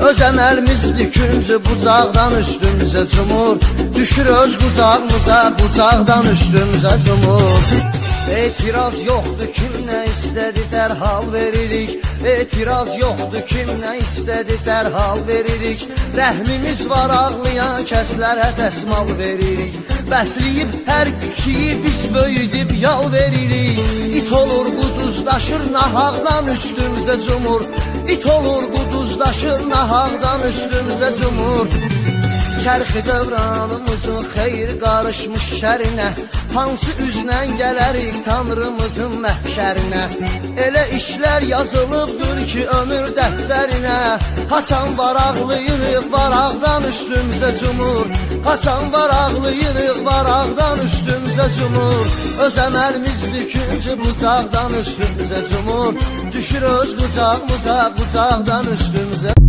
Öz əməlimiz lüküncü bucaqdan üstümüzə cumur. Düşür öz qucağımıza, bucaqdan üstümüzə cumur. Etiraz yoxdur, kim nə istədi dərhal veririk. Etiraz yoxdur, kim nə istədi dərhal veririk. Rəhmimiz var ağlayan kəslərə dəsmal veririk. Bəsləyib hər küçüyü biz böyüdüb yal veririk. İt olur quduzdaşır nahaqdan üstümüzə cumur. İt olur quduzdaşır nahaqdan üstümüzə cumur. Çərxi dövranımızın xeyir qarışmış şərinə, hansı üzlə gələrik Tanrımızın məhşərinə. Elə işlər yazılıbdır ki ömür dəftərinə. Haçan var ağlayırıq, varaqdan üstümüzə cumur. Haçan var ağlayırıq, varaqdan üstümüzə cumur. Öz əməlimiz lüküncü bucaqdan üstümüzə cumur. Düşür öz qucağımıza, bucaqdan üstümüzə